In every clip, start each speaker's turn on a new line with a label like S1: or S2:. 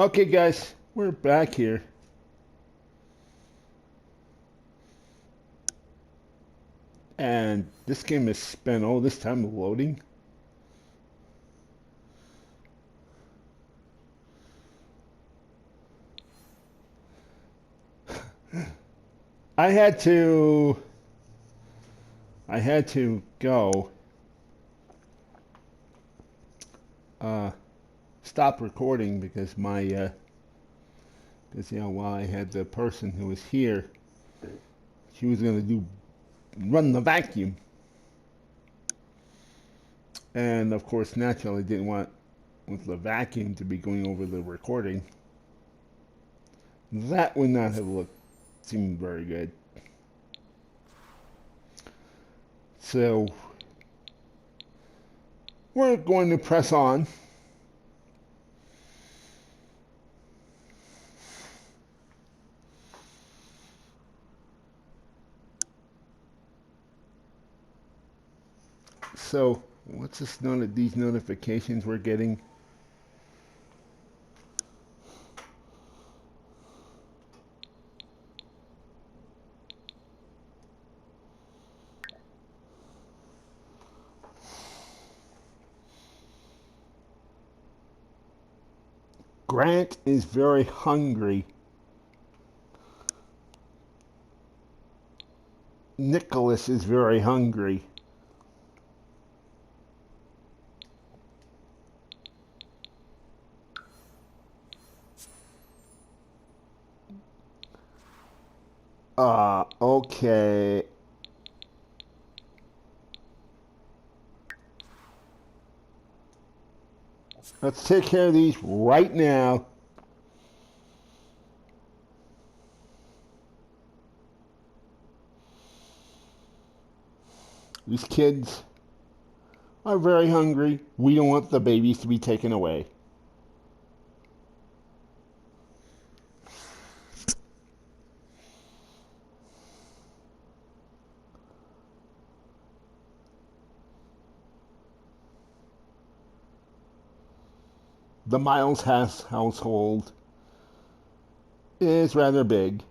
S1: Okay, guys, we're back here. And this game has spent all this time loading. I had to I had to go uh, stop recording because while I had the person who was here, she was gonna run the vacuum, and of course, naturally, didn't want with the vacuum to be going over the recording. That would not have seemed very good. So we're going to press on. So what's these notifications we're getting? Grant is very hungry. Nicholas is very hungry. Okay. Let's take care of these right now. These kids are very hungry. We don't want the babies to be taken away. The Miles household is rather big.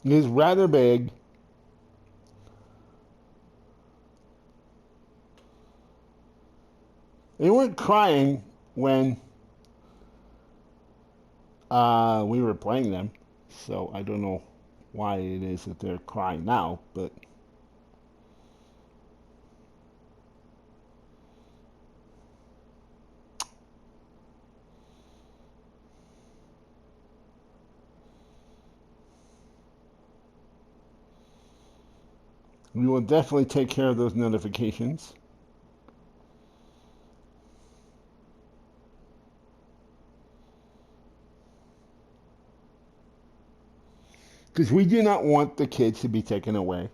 S1: It is rather big. They weren't crying when we were playing them, so I don't know why it is that they're crying now, but we will definitely take care of those notifications. Because we do not want the kids to be taken away.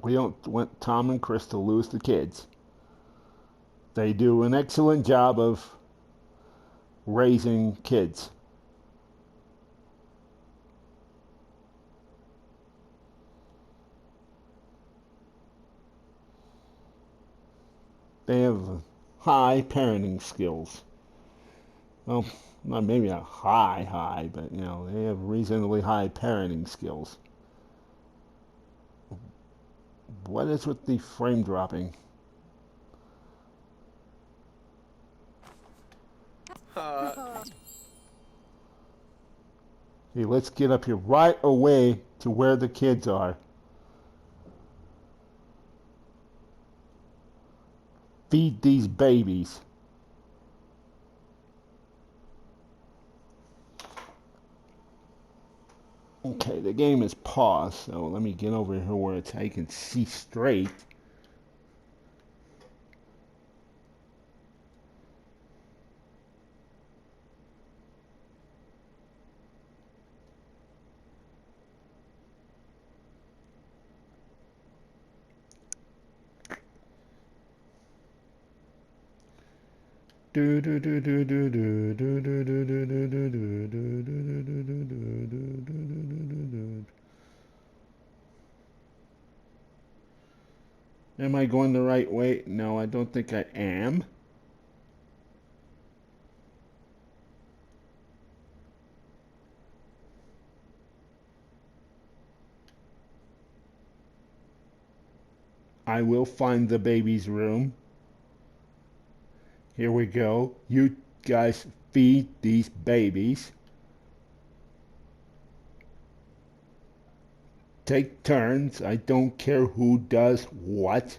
S1: We don't want Tom and Chris to lose the kids. They do an excellent job of raising kids. They have high parenting skills. Well, not maybe not high, but they have reasonably high parenting skills. What is with the frame dropping? Okay, let's get up here right away to where the kids are. Feed these babies. Okay, the game is paused, so let me get over here where I can see straight. Do do do do do do do do do do do do do do do. Am I going the right way? No, I don't think I am. I will find the baby's room. Here we go. You guys feed these babies. Take turns. I don't care who does what.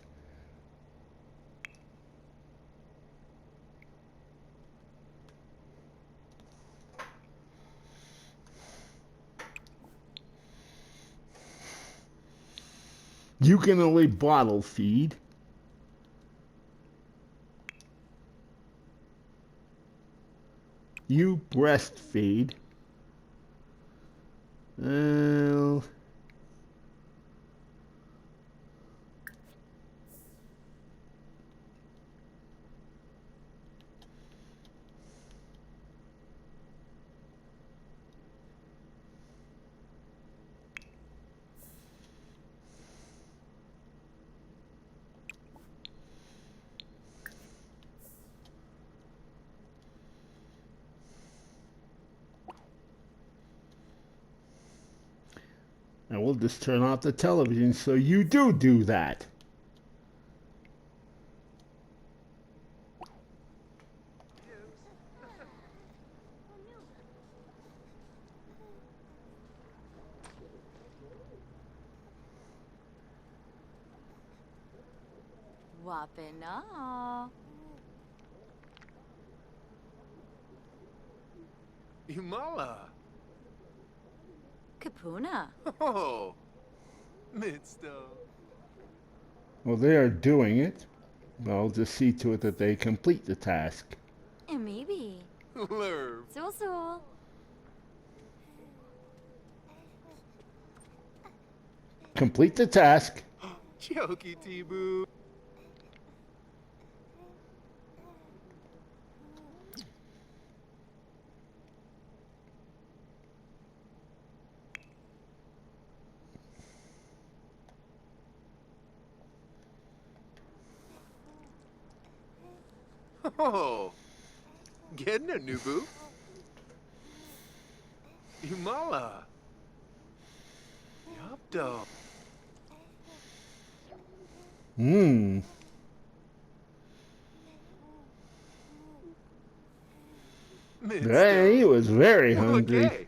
S1: You can only bottle feed. You breastfeed. Well, I will just turn off the television so you do that.
S2: Wapena.
S3: Imala.
S2: Kapuna.
S3: Oh, Midsto.
S1: Well, they are doing it. I'll just see to it that they complete the task.
S2: Maybe.
S3: Lurb.
S2: So.
S1: Complete the task.
S3: Choky Tibu. Oh, Gedna Nubu. Imala. Yupdo.
S1: Hmm. Hey, he
S3: Midsto.
S1: was very hungry.
S3: Okay.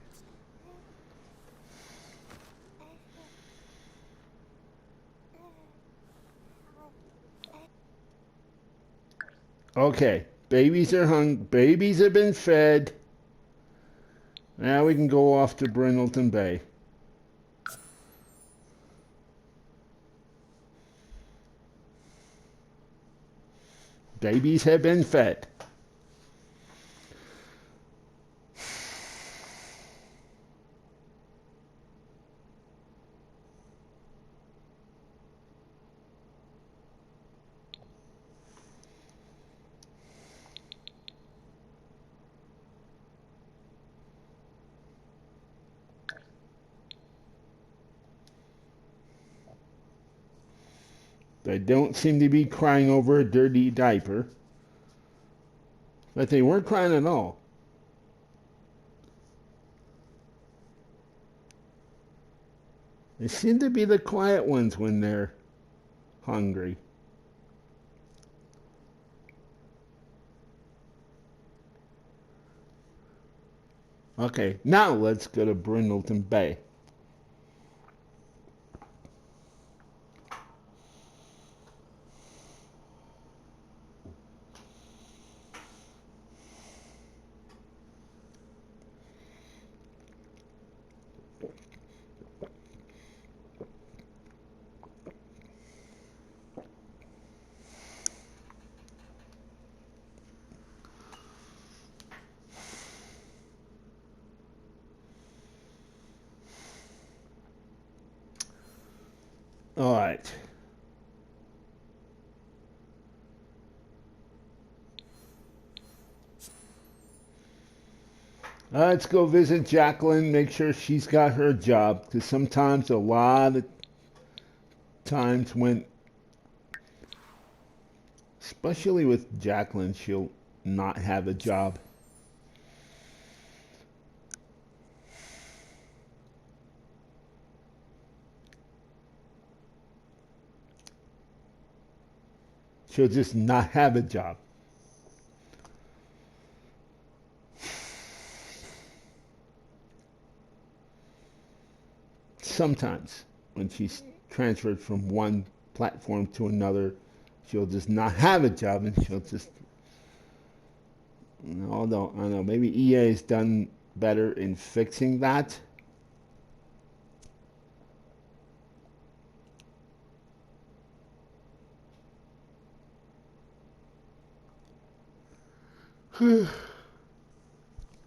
S1: Okay, babies are babies have been fed. Now we can go off to Brindleton Bay. Babies have been fed. They don't seem to be crying over a dirty diaper. But they weren't crying at all. They seem to be the quiet ones when they're hungry. Okay, now let's go to Brindleton Bay. All right. Let's go visit Jacqueline, make sure she's got her job. Because sometimes, a lot of times when, especially with Jacqueline, she'll not have a job. She'll just not have a job. Sometimes when she's transferred from one platform to another, she'll just not have a job and she'll just, although I don't know, maybe EA has done better in fixing that.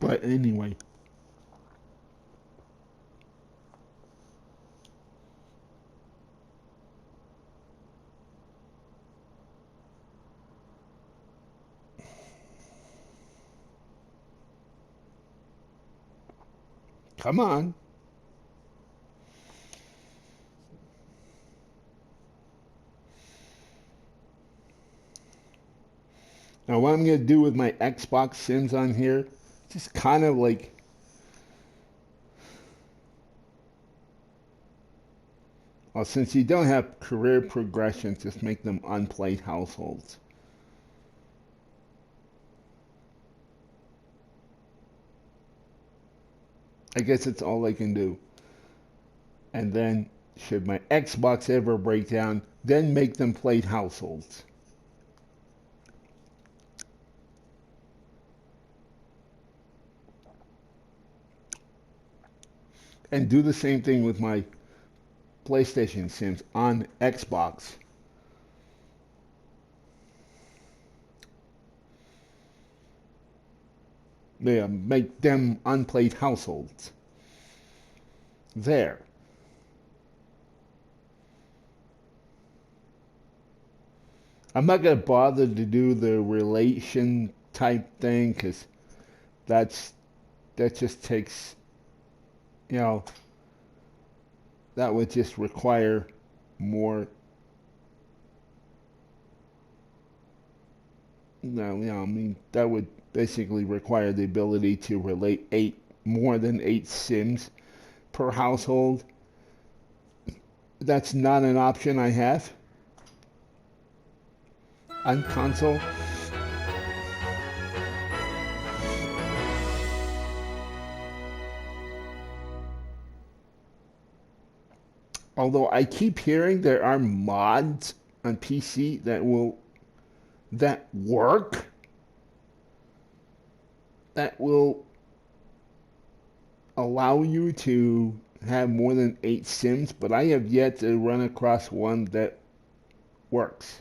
S1: But anyway, come on. Now, what I'm going to do with my Xbox Sims on here, just kind of like, well, since you don't have career progression, just make them unplayed households. I guess it's all I can do. And then, should my Xbox ever break down, then make them played households. And do the same thing with my PlayStation Sims on Xbox. Yeah, make them unplayed households. There. I'm not going to bother to do the relation type thing because that just takes, you know, that would just require more, I mean, that would basically require the ability to relate more than 8 Sims per household. That's not an option I have on console. Although I keep hearing there are mods on PC that work, that will allow you to have more than 8 Sims, but I have yet to run across one that works.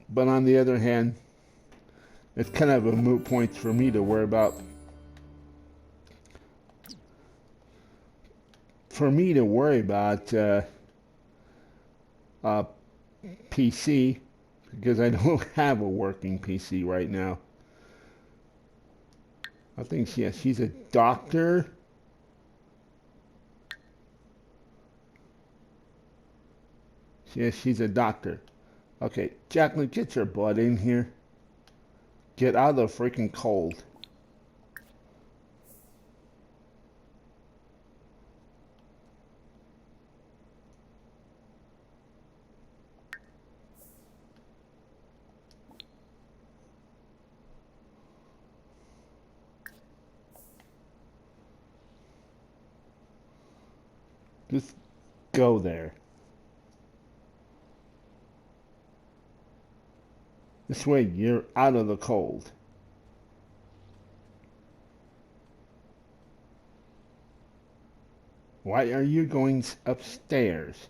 S1: But on the other hand, it's kind of a moot point for me to worry about. For me to worry about PC, because I don't have a working PC right now. I think she's a doctor. She's a doctor. Okay, Jacqueline, get your butt in here. Get out of the freaking cold. Just go there. This way you're out of the cold. Why are you going upstairs?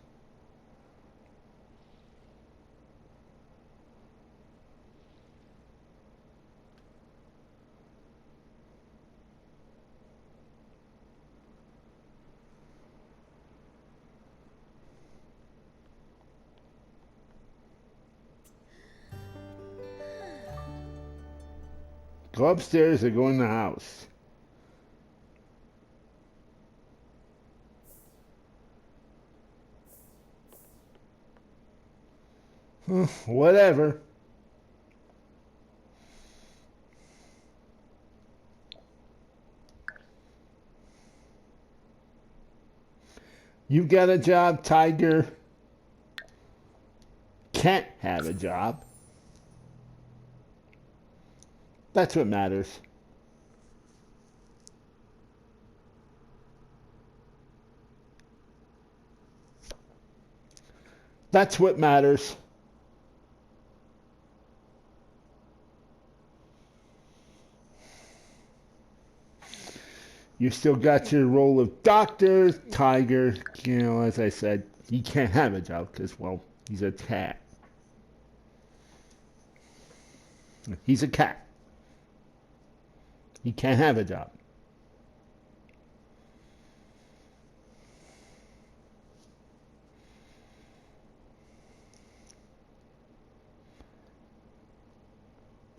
S1: Go upstairs or go in the house. Whatever. You got a job, Tiger. Can't have a job. That's what matters. That's what matters. You still got your role of doctor, Tiger. You know, as I said, he can't have a job because, well, he's a cat. He's a cat. He can't have a job.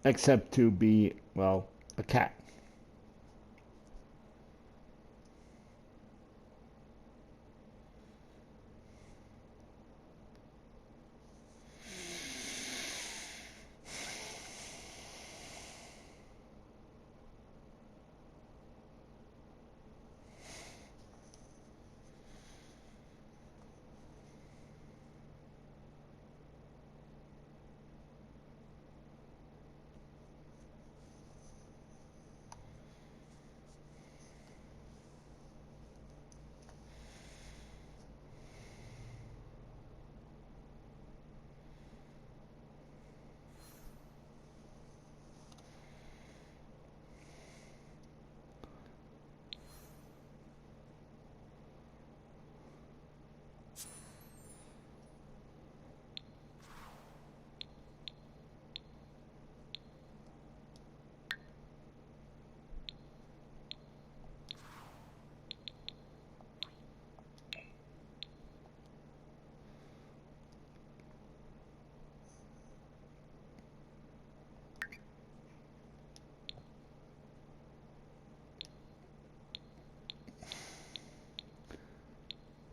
S1: Except to be, well, a cat.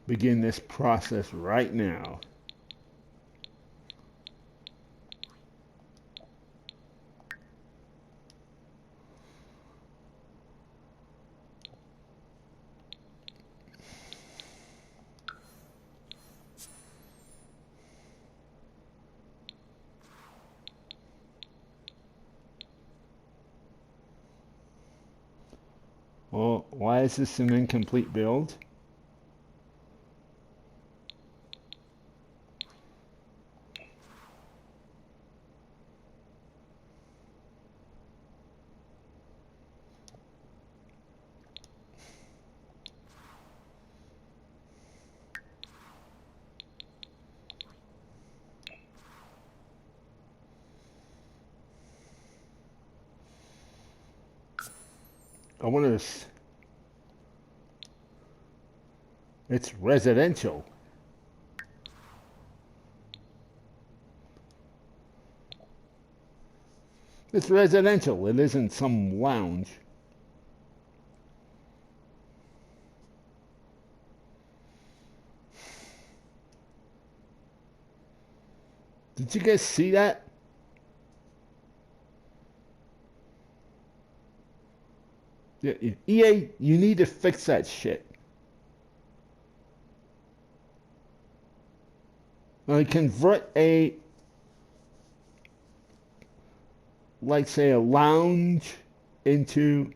S1: Begin this process right now. Well, why is this an incomplete build? I wonder if it's residential. It's residential. It isn't some lounge. Did you guys see that? EA, you need to fix that shit. Like convert a, like say a lounge into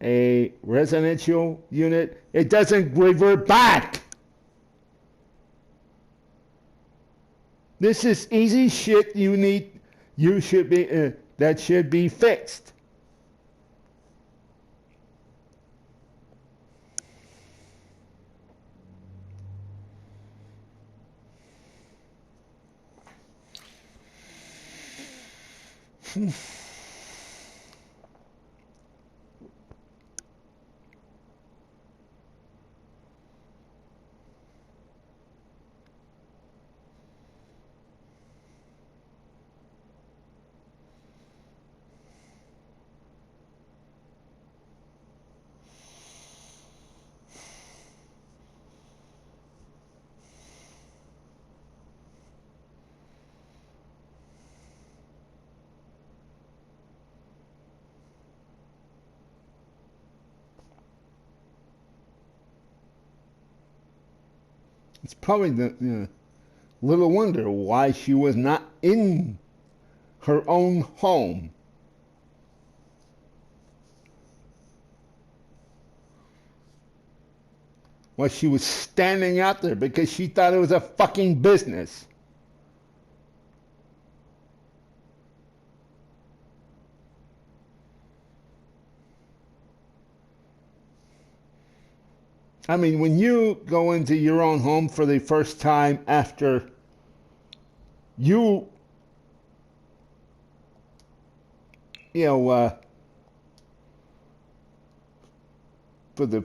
S1: a residential unit. It doesn't revert back. This is easy shit you should be, that should be fixed. It's probably the little wonder why she was not in her own home. Why she was standing out there because she thought it was a fucking business. I mean, when you go into your own home for the first time after you, you know, for the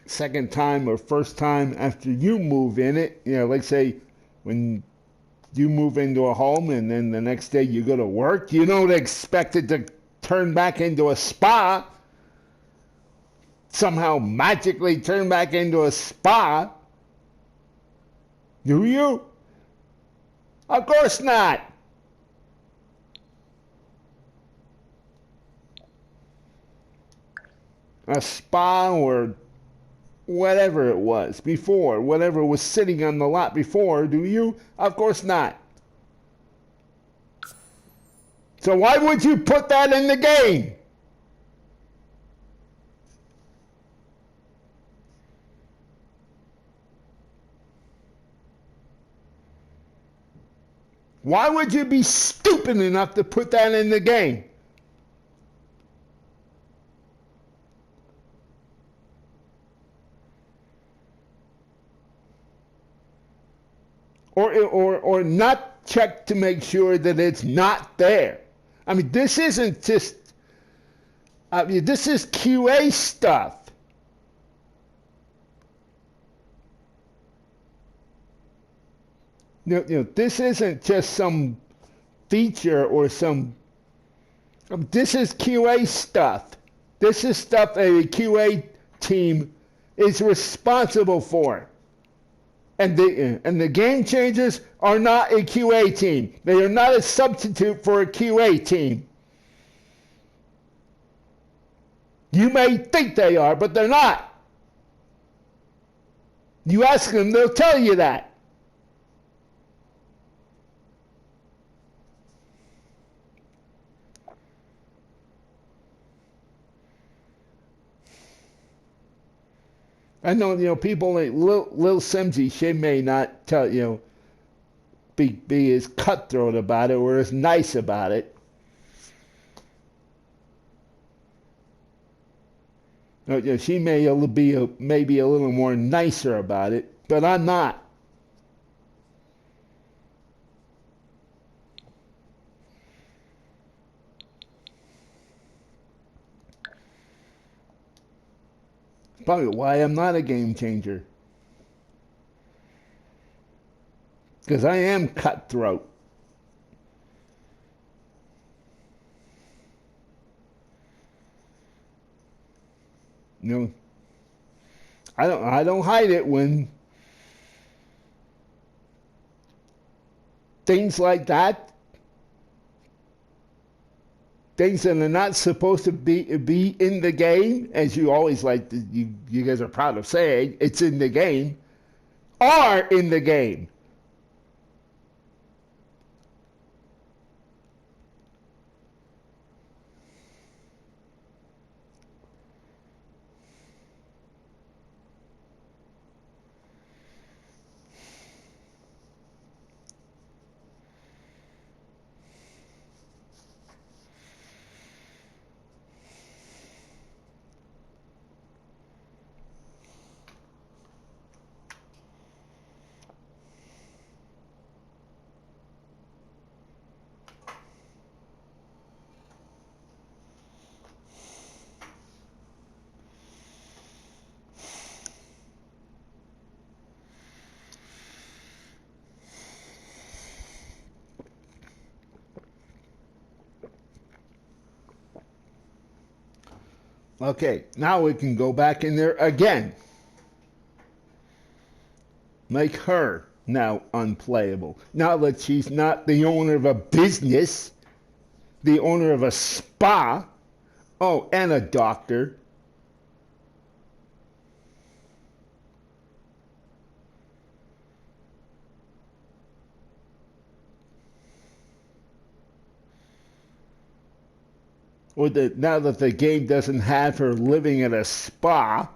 S1: second time or first time after you move in it, like say when you move into a home and then the next day you go to work, you don't expect it to turn back into a spa. Somehow magically turn back into a spa. Do you? Of course not. A spa or whatever it was before, whatever was sitting on the lot before, do you? Of course not. So why would you put that in the game? Why would you be stupid enough to put that in the game? Or not check to make sure that it's not there. I mean, this isn't just, this is QA stuff. This isn't just some feature or some, this is QA stuff. This is stuff a QA team is responsible for. And the game changers are not a QA team. They are not a substitute for a QA team. You may think they are, but they're not. You ask them, they'll tell you that. I know, people like Lil Simsy, she may not tell, be as cutthroat about it or as nice about it. She may be maybe a little more nicer about it, but I'm not. Probably why I'm not a game changer. Because I am cutthroat. I don't hide it when things like that, things that are not supposed to be in the game, as you always you guys are proud of saying, it's in the game, are in the game. Okay, now we can go back in there again. Make her now unplayable. Now that she's not the owner of a business, the owner of a spa, oh, and a doctor. Or now that the game doesn't have her living at a spa.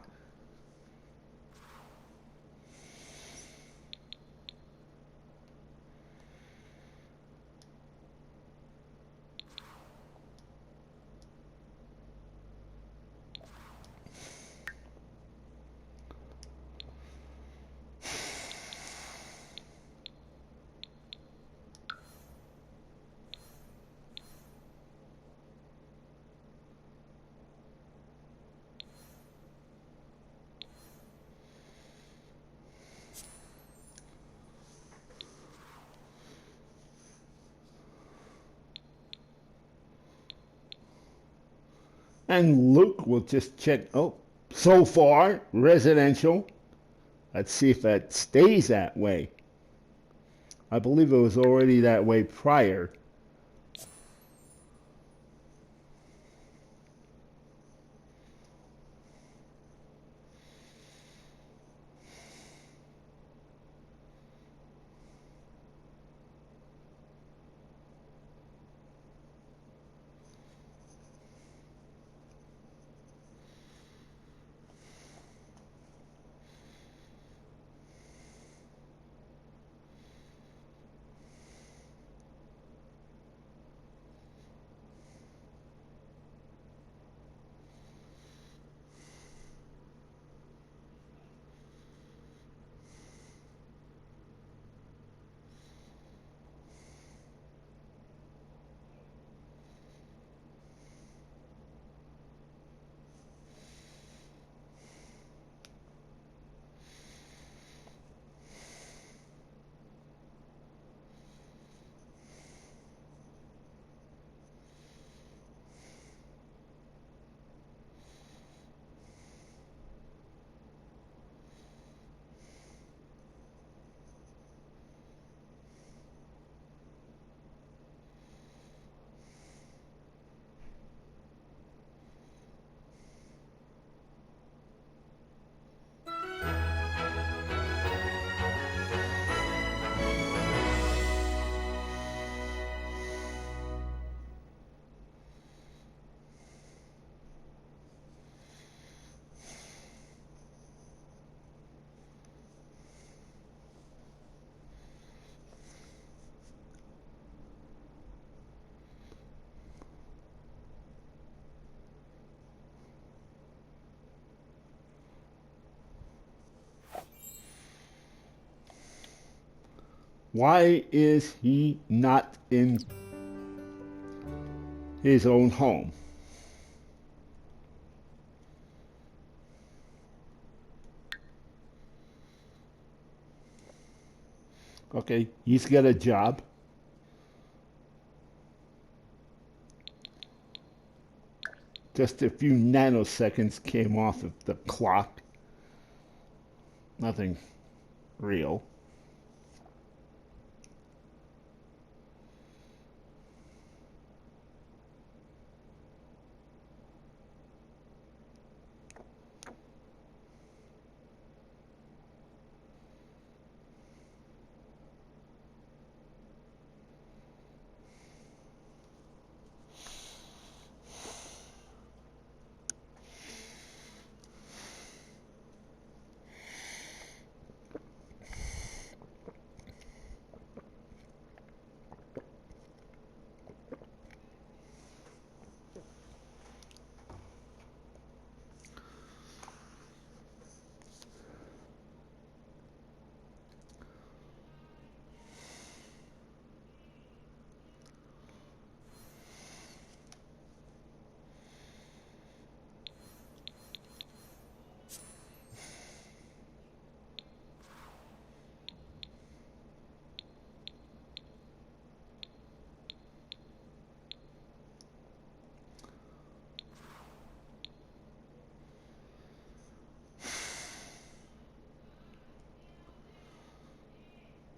S1: And Luke will just check. Oh, so far, residential. Let's see if that stays that way. I believe it was already that way prior. Why is he not in his own home? Okay, he's got a job. Just a few nanoseconds came off of the clock. Nothing real.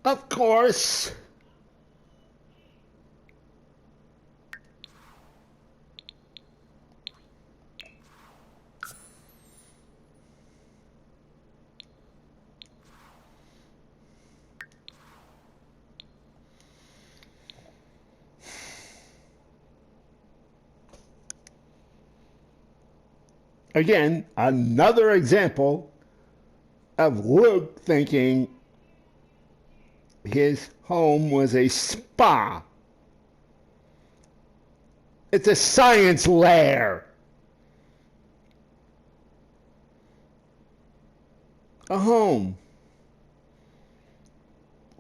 S1: Of course. Again, another example of Luke thinking his home was a spa. It's a science lair. A home,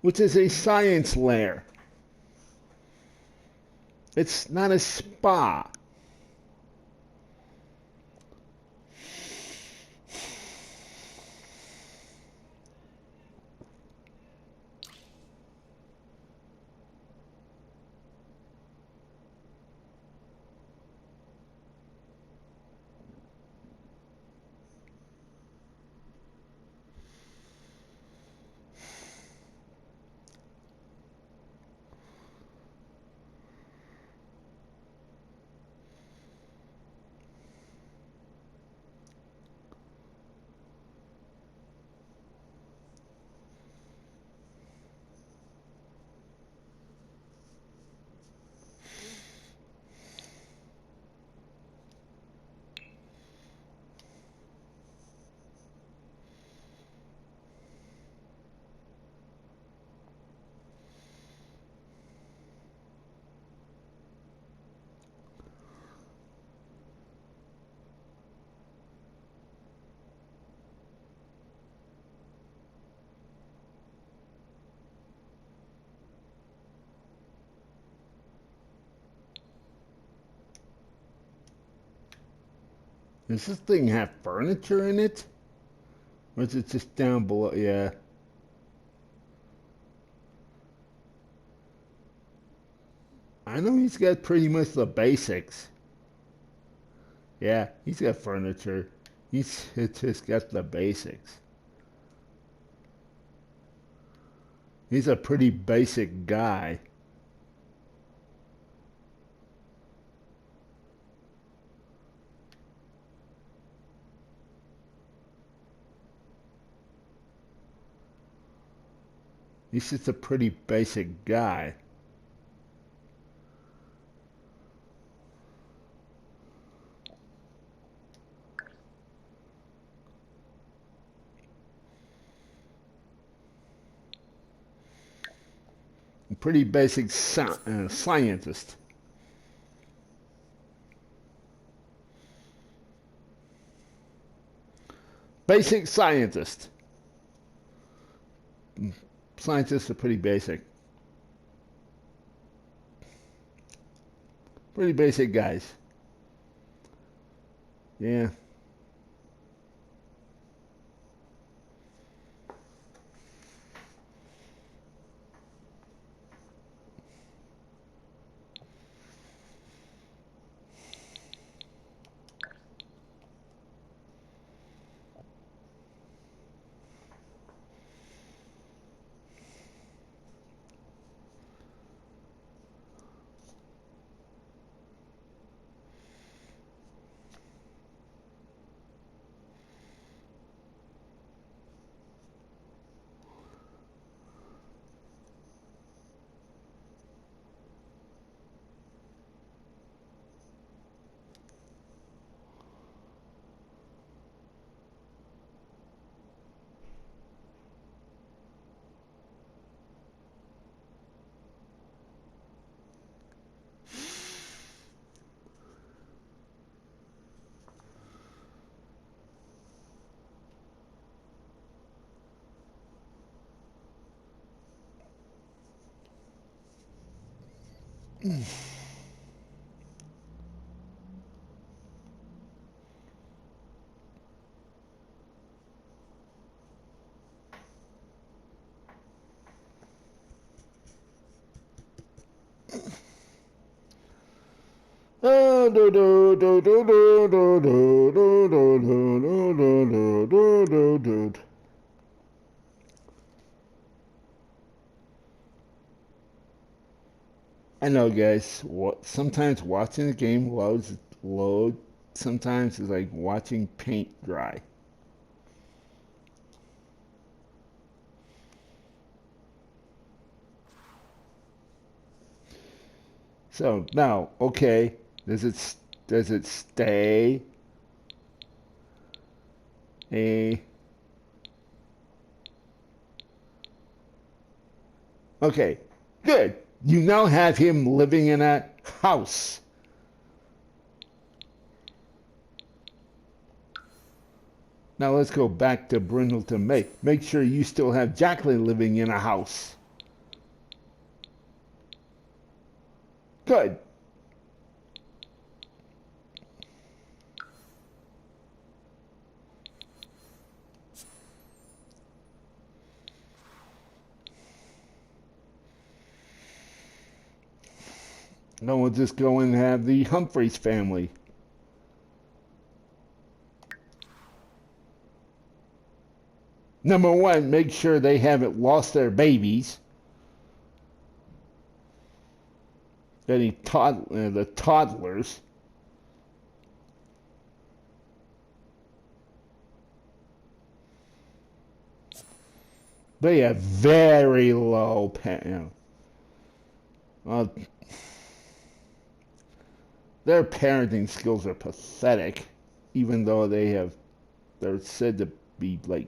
S1: which is a science lair. It's not a spa. Does this thing have furniture in it? Or is it just down below? Yeah. I know he's got pretty much the basics. Yeah, he's got furniture. He's just got the basics. He's a pretty basic guy. He's just a pretty basic guy. A pretty basic scientist. Basic scientist. Scientists are pretty basic. Pretty basic guys. Yeah. I know, guys. Sometimes watching the game load. Sometimes it's like watching paint dry. So now, okay, does it stay A. Okay, good. You now have him living in a house. Now let's go back to Brindleton May. Make sure you still have Jacqueline living in a house. Good. Now we'll just go and have the Humphreys family. Number one, make sure they haven't lost their babies. The toddlers. They have very low their parenting skills are pathetic, even though they're said to be like,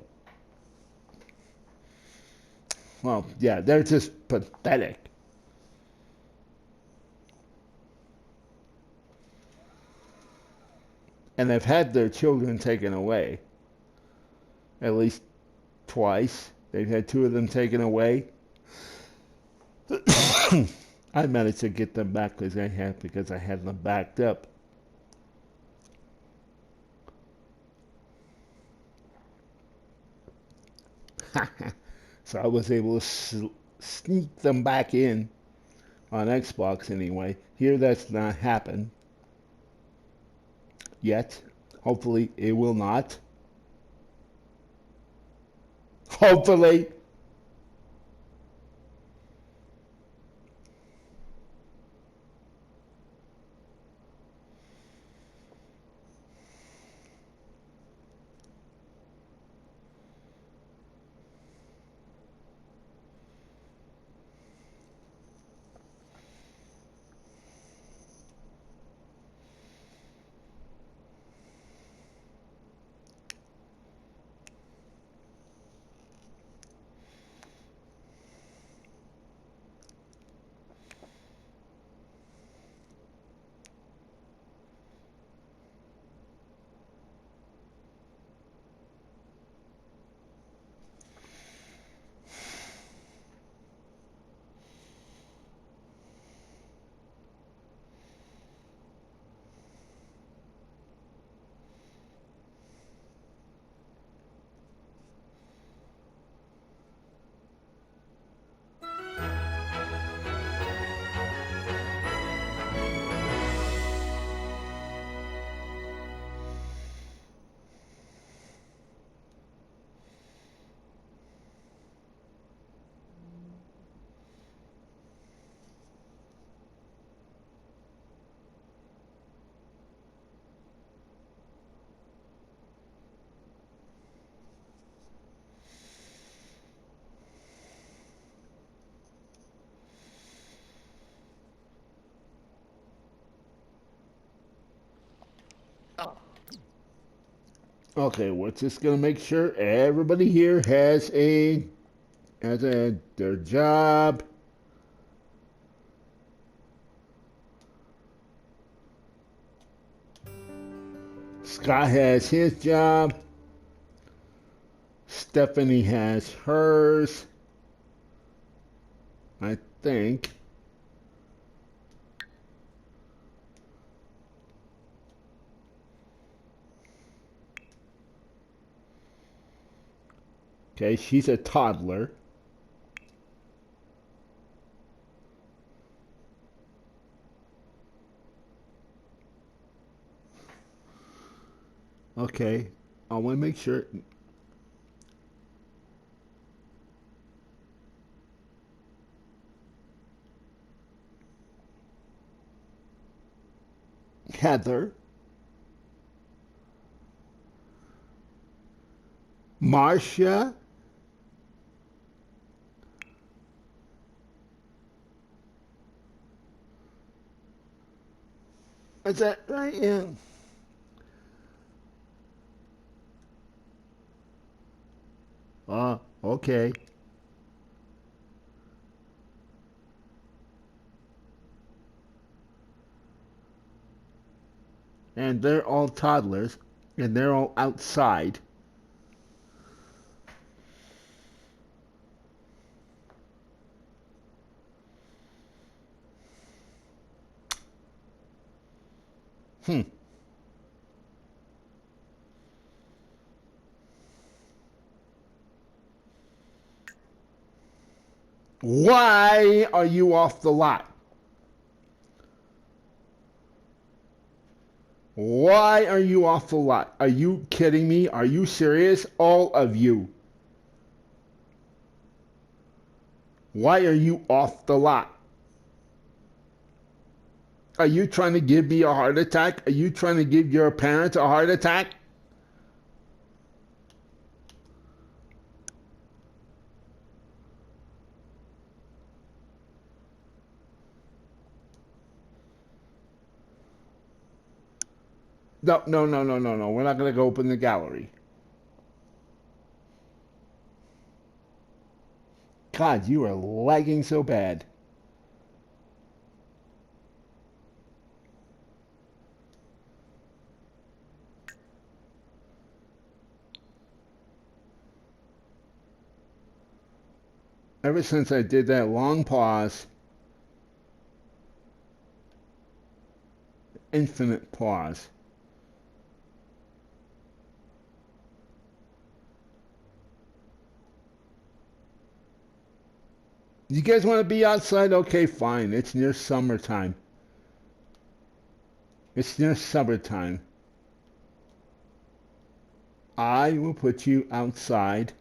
S1: well, yeah, they're just pathetic. And they've had their children taken away. At least twice. They've had two of them taken away. I managed to get them back because I had them backed up. So I was able to sneak them back in on Xbox anyway. Here that's not happened yet. Hopefully it will not. Hopefully. Okay, we're just gonna make sure everybody here has their job. Scott has his job. Stephanie has hers. I think. Okay, she's a toddler. Okay, I want to make sure. Heather. Marcia. Is that right? Yeah. Okay. And they're all toddlers, and they're all outside. Hmm. Why are you off the lot? Why are you off the lot? Are you kidding me? Are you serious? All of you. Why are you off the lot? Are you trying to give me a heart attack? Are you trying to give your parents a heart attack? No, no, no, no, no, no. We're not going to go open the gallery. God, you are lagging so bad. Ever since I did that long pause, infinite pause. You guys want to be outside? Okay, fine. It's near summertime. It's near summertime. I will put you outside.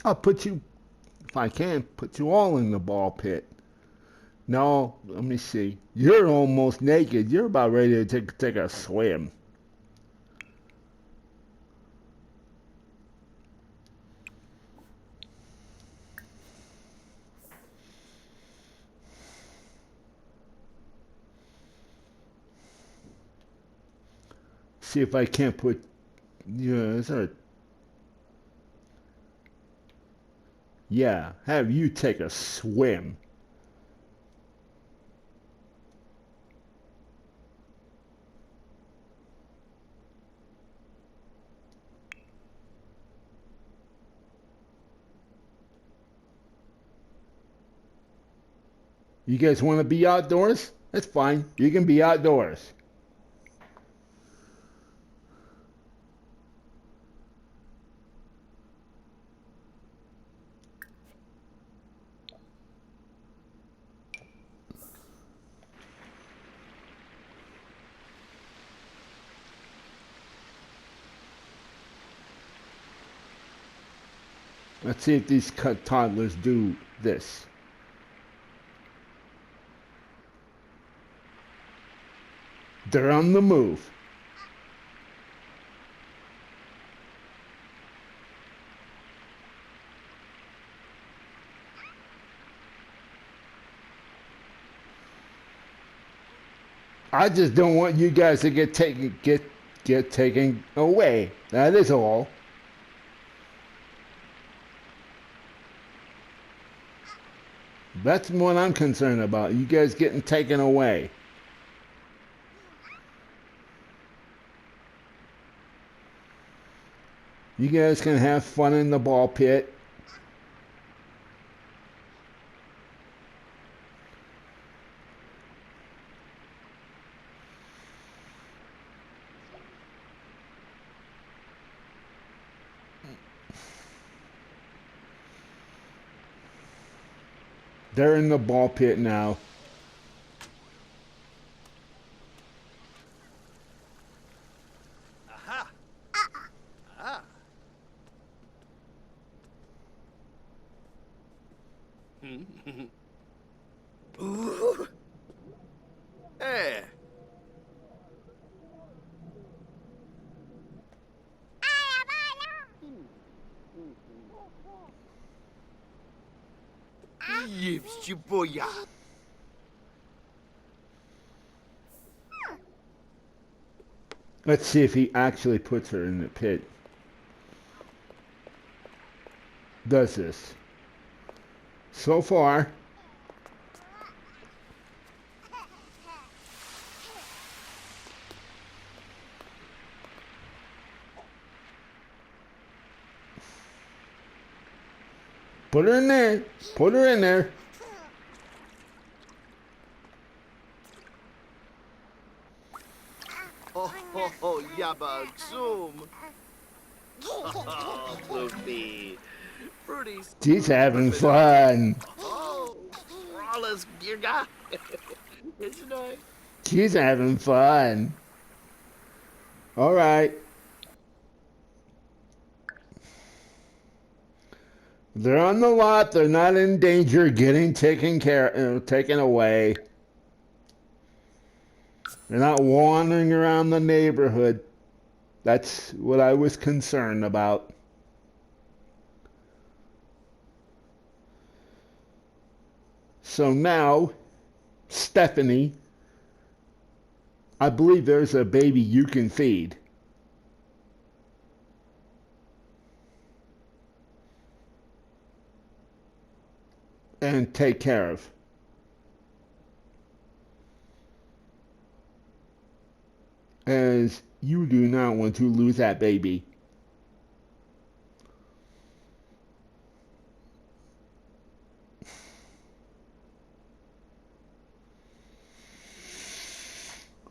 S1: I'll put you, if I can, put you all in the ball pit. No, let me see. You're almost naked. You're about ready to take a swim. See if I can't put, yeah, have you take a swim. You guys want to be outdoors? That's fine. You can be outdoors. Let's see if these toddlers do this. They're on the move. I just don't want you guys to get taken away. That is all. That's what I'm concerned about. You guys getting taken away. You guys can have fun in the ball pit. They're in the ball pit now.
S3: Aha! Ah! Ooh. Hey! Shibuya.
S1: Let's see if he actually puts her in the pit. Does this. So far. Put her in there. Put her in there.
S3: Oh, Yaba Zoom. Oh, Luffy. Fruity's.
S1: She's having fun.
S3: Oh, Rawless Giga. Isn't I?
S1: She's having fun. All right. They're on the lot. They're not in danger getting taken away. They're not wandering around the neighborhood. That's what I was concerned about. So now, Stephanie, I believe there's a baby you can feed. And take care of. As you do not want to lose that baby.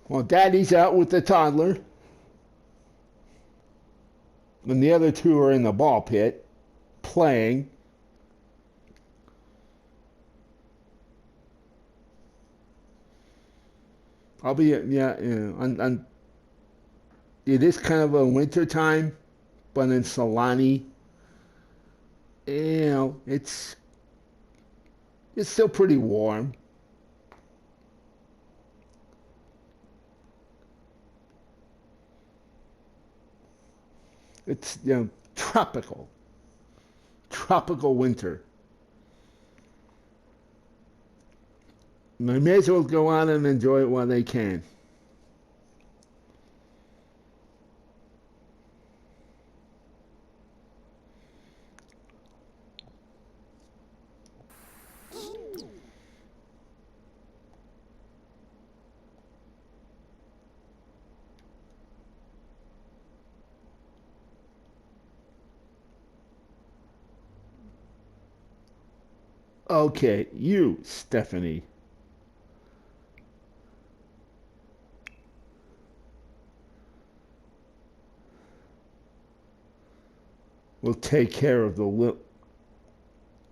S1: Well, Daddy's out with the toddler. And the other two are in the ball pit playing. I'll be, it is kind of a winter time, but in Solani, it's still pretty warm. It's, tropical winter. They may as well go out and enjoy it while they can. Okay, you, Stephanie. Will take care of the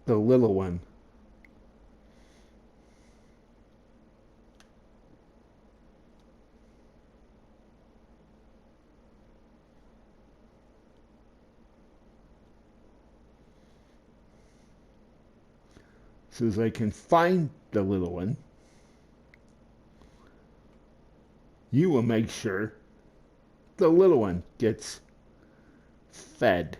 S1: little one. So as I can find the little one, you will make sure the little one gets fed.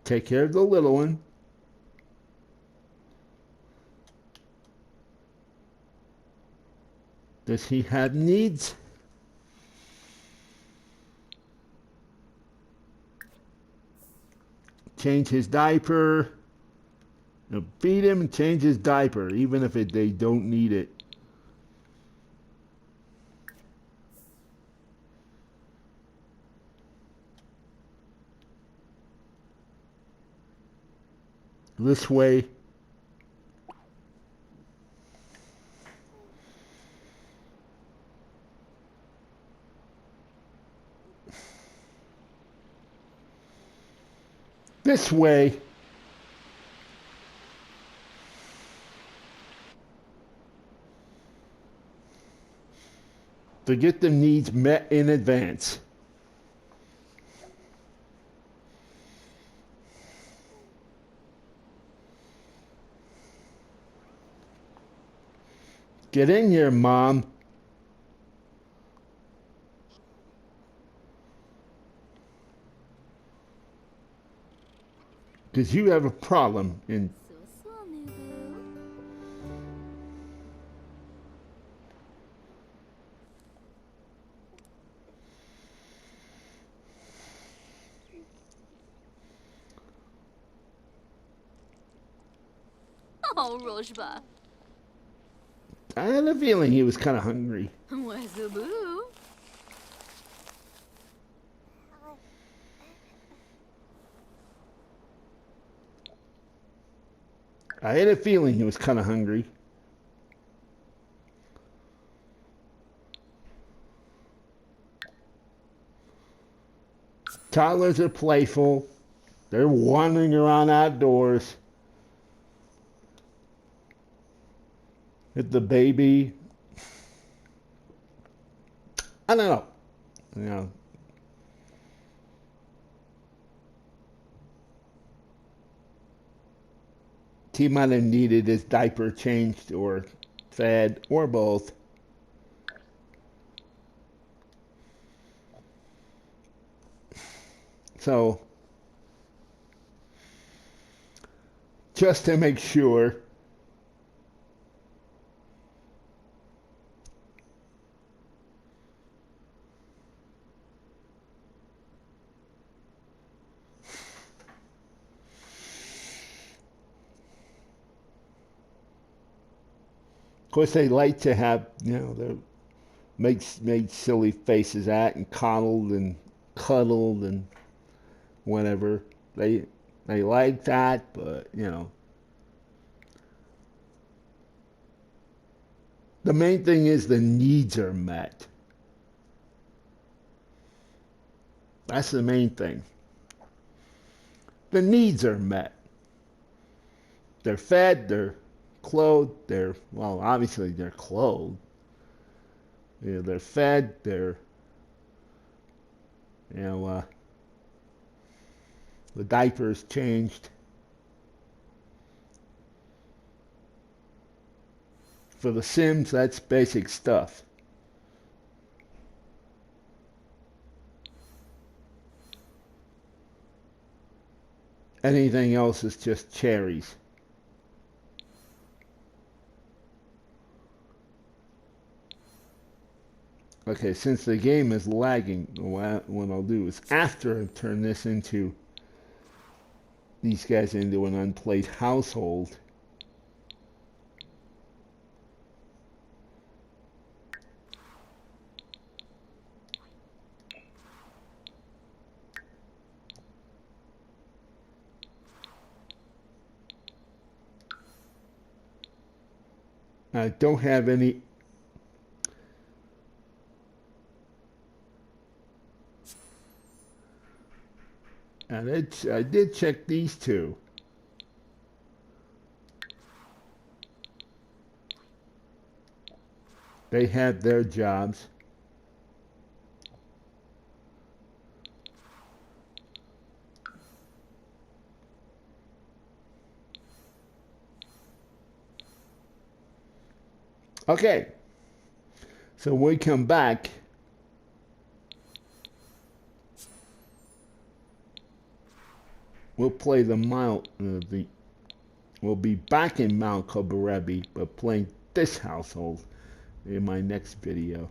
S1: Take care of the little one. Does he have needs? Change his diaper. Feed him and change his diaper, even if they don't need it. This way. This way. To get the needs met in advance. Get in here, Mom. Because you have a problem. And
S2: So nugu. Oh, Rojba.
S1: I had a feeling he was kind of hungry.
S2: Wazaboo.
S1: I had a feeling he was kind of hungry. Toddlers are playful. They're wandering around outdoors. With the baby. I don't know. You know. He might have needed his diaper changed or fed or both. So, just to make sure, of course, they like to have, they make silly faces at and coddled and cuddled and whatever. They like that, but the main thing is the needs are met. That's the main thing. The needs are met. They're fed, they're clothed, well, obviously they're clothed. They're fed, they're, the diaper's changed. For the Sims, that's basic stuff. Anything else is just cherries. Okay, since the game is lagging, what I'll do is after I turn these guys into an unplayed household, I don't have any. And I did check these two. They had their jobs. Okay. So when we come back, we'll play we'll be back in Mount Kobarebi, but playing this household in my next video.